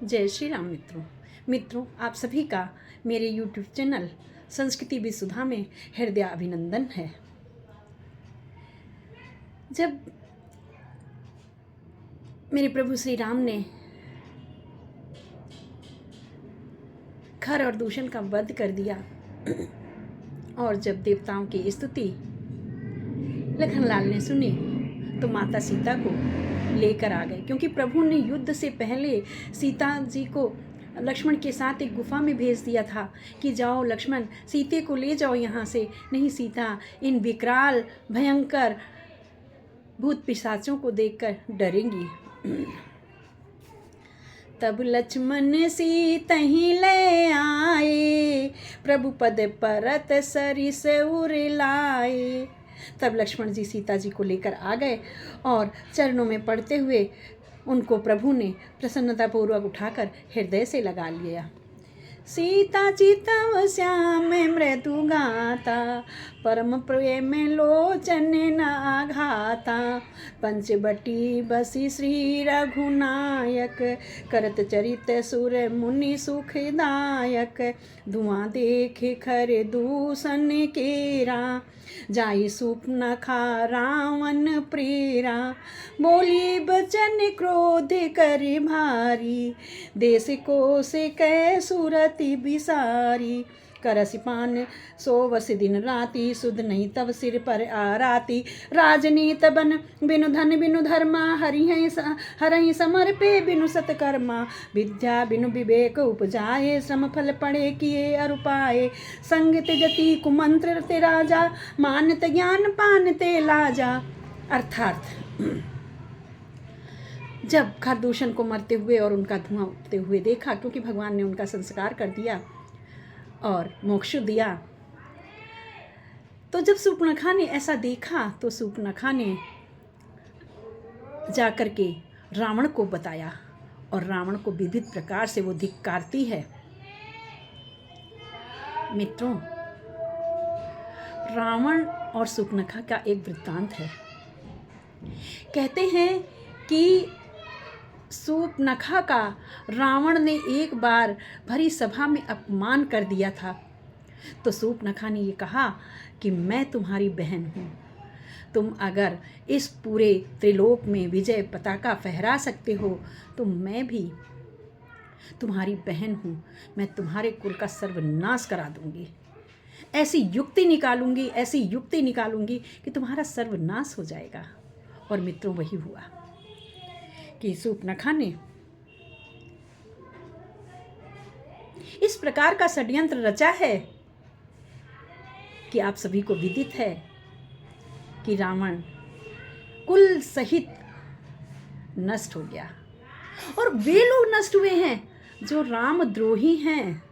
जय श्री राम मित्रों, आप सभी का मेरे YouTube चैनल संस्कृति विसुधा में हृदय अभिनंदन है। जब मेरे प्रभु श्री राम ने खर और दूषण का वध कर दिया और जब देवताओं की स्तुति लखनलाल ने सुनी तो माता सीता को लेकर आ गए, क्योंकि प्रभु ने युद्ध से पहले सीता जी को लक्ष्मण के साथ एक गुफा में भेज दिया था कि जाओ लक्ष्मण, सीते को ले जाओ यहाँ से, नहीं सीता इन विकराल भयंकर भूत पिशाचों को देखकर डरेंगी। तब लक्ष्मण सीता ही ले आए, प्रभु पद परत सरिस उर लाए। तब लक्ष्मण जी सीता जी को लेकर आ गए और चरणों में पड़ते हुए उनको प्रभु ने प्रसन्नतापूर्वक उठाकर हृदय से लगा लिया। सीता चितव श्याम मृदु गाता, परम प्रेम लोचन न आघाता। पंचबटी बसी श्री रघुनायक, करत चरित सुर मुनि सुखदायक। धुआं देखे खर दूषण केरा, जाई सूपनखा रावण प्रेरा। बोली बचन क्रोध कर भारी, देश को से कै सुरति बिसारी। करसि पान सोवस दिन राति, सुध नहीं तब सिर पर आराती। राजनीत बन बिनु धन बिनु धर्मा, हरहि समर पे बिनु सतकर्मा। विद्या बिनु विवेक उपजाए, श्रम फल पड़े किए अरुपाए। संग त्यजति कुमंत्र ते राजा, मानत ज्ञान पान ते लाजा। अर्थात जब खरदूषण को मरते हुए और उनका धुआं उठते हुए देखा, क्योंकि भगवान ने उनका संस्कार कर दिया और मोक्ष दिया, तो जब सूर्पनखा ने ऐसा देखा तो सूर्पनखा ने जाकर के रावण को बताया और रावण को विविध प्रकार से वो धिक्कारती है। मित्रों, रावण और सूर्पनखा का एक वृत्तांत है। कहते हैं कि सूर्पनखा का रावण ने एक बार भरी सभा में अपमान कर दिया था, तो सूर्पनखा ने ये कहा कि मैं तुम्हारी बहन हूँ, तुम अगर इस पूरे त्रिलोक में विजय पताका फहरा सकते हो तो मैं भी तुम्हारी बहन हूँ, मैं तुम्हारे कुल का सर्वनाश करा दूंगी। ऐसी युक्ति निकालूंगी कि तुम्हारा सर्वनाश हो जाएगा। और मित्रों, वही हुआ कि सूर्पनखा ने इस प्रकार का षड्यंत्र रचा है कि आप सभी को विदित है कि रावण कुल सहित नष्ट हो गया। और वे लोग नष्ट हुए हैं जो रामद्रोही हैं।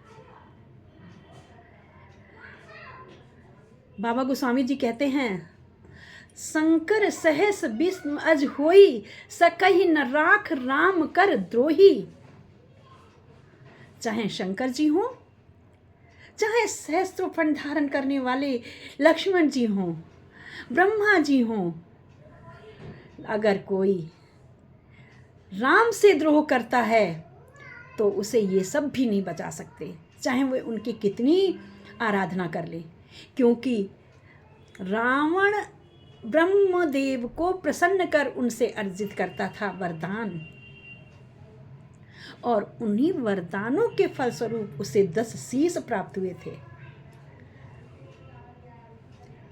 बाबा गोस्वामी जी कहते हैं, शंकर सहस विष्णु अज होई, सकहि न राख राम कर द्रोही। चाहे शंकर जी हों, चाहे सहस्त्रों फण धारण करने वाले लक्ष्मण जी हों, ब्रह्मा जी हों, अगर कोई राम से द्रोह करता है तो उसे ये सब भी नहीं बचा सकते, चाहे वे उनकी कितनी आराधना कर ले। क्योंकि रावण ब्रह्मदेव को प्रसन्न कर उनसे अर्जित करता था वरदान, और उन्हीं वरदानों के फलस्वरूप उसे 10 शीश प्राप्त हुए थे।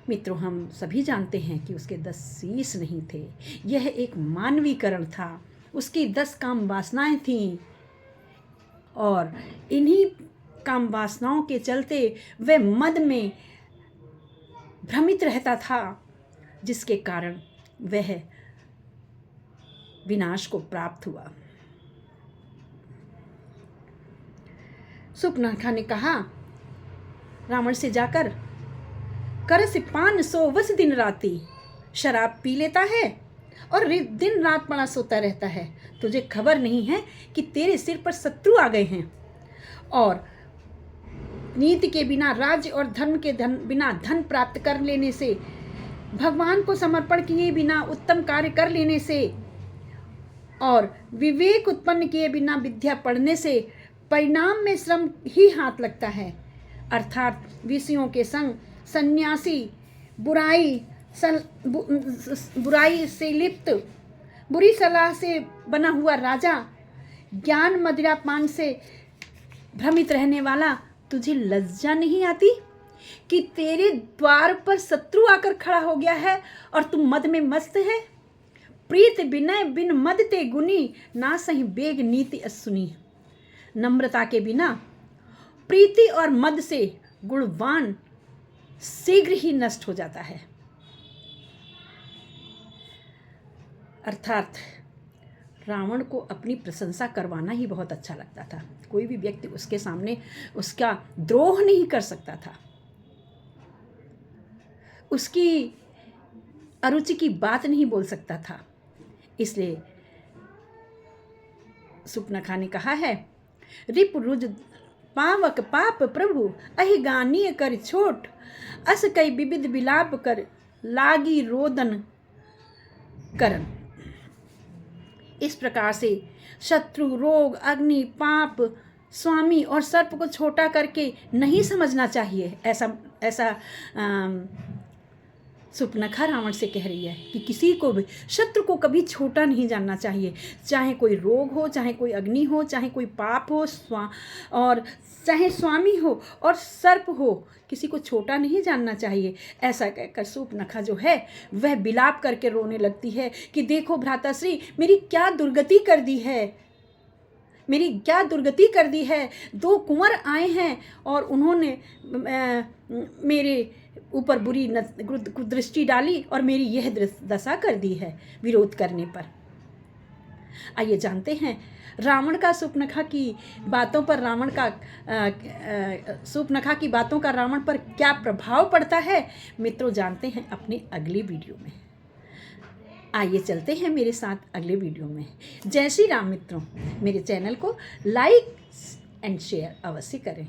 मित्रों, हम सभी जानते हैं कि उसके 10 शीश नहीं थे, यह एक मानवीकरण था। उसकी 10 काम वासनाएं थीं और इन्हीं काम वासनाओं के चलते वह मद में भ्रमित रहता था, जिसके कारण वह विनाश को प्राप्त हुआ। सूर्पनखा ने कहा रावण से जाकर, करसि पान सोवस दिन राति। शराब पी लेता है और दिन रात पड़ा सोता रहता है। तुझे खबर नहीं है कि तेरे सिर पर शत्रु आ गए हैं, और नीति के बिना, राज्य और धर्म के बिना धन प्राप्त कर लेने से, भगवान को समर्पण किए बिना उत्तम कार्य कर लेने से और विवेक उत्पन्न किए बिना विद्या पढ़ने से परिणाम में श्रम ही हाथ लगता है। अर्थात विषयों के संग सन्यासी बुराई से लिप्त, बुरी सलाह से बना हुआ राजा, ज्ञान मदिरा पान से भ्रमित रहने वाला, तुझे लज्जा नहीं आती कि तेरे द्वार पर शत्रु आकर खड़ा हो गया है और तुम मद में मस्त है। प्रीत विनय बिन मद ते गुनी, ना सही बेग नीति असुनी। नम्रता के बिना प्रीति और मद से गुणवान शीघ्र ही नष्ट हो जाता है। अर्थात रावण को अपनी प्रशंसा करवाना ही बहुत अच्छा लगता था। कोई भी व्यक्ति उसके सामने उसका द्रोह नहीं कर सकता था, उसकी अरुचि की बात नहीं बोल सकता था। इसलिए सुपनखा ने कहा है, रिप रुज पावक पाप प्रभु अहि गानीय कर छोट, अस कई विविध विलाप कर लागी रोदन करन। इस प्रकार से शत्रु, रोग, अग्नि, पाप, स्वामी और सर्प को छोटा करके नहीं समझना चाहिए। ऐसा सुपनखा रावण से कह रही है कि किसी को भी, शत्रु को कभी छोटा नहीं जानना चाहिए। चाहे कोई रोग हो, चाहे कोई अग्नि हो, चाहे कोई पाप हो, और चाहे स्वामी हो और सर्प हो, किसी को छोटा नहीं जानना चाहिए। ऐसा कहकर सुपनखा जो है वह विलाप करके रोने लगती है कि देखो भ्राताश्री, मेरी क्या दुर्गति कर दी है, मेरी क्या दुर्गति कर दी है। 2 कुंवर आए हैं और उन्होंने मेरे ऊपर बुरी दृष्टि डाली और मेरी यह दशा कर दी है विरोध करने पर। आइए जानते हैं रावण का सुपनखा की बातों पर सुपनखा की बातों का रावण पर क्या प्रभाव पड़ता है। मित्रों, जानते हैं अपनी अगली वीडियो में। आइए चलते हैं मेरे साथ अगले वीडियो में। जय श्री राम मित्रों, मेरे चैनल को लाइक एंड शेयर अवश्य करें।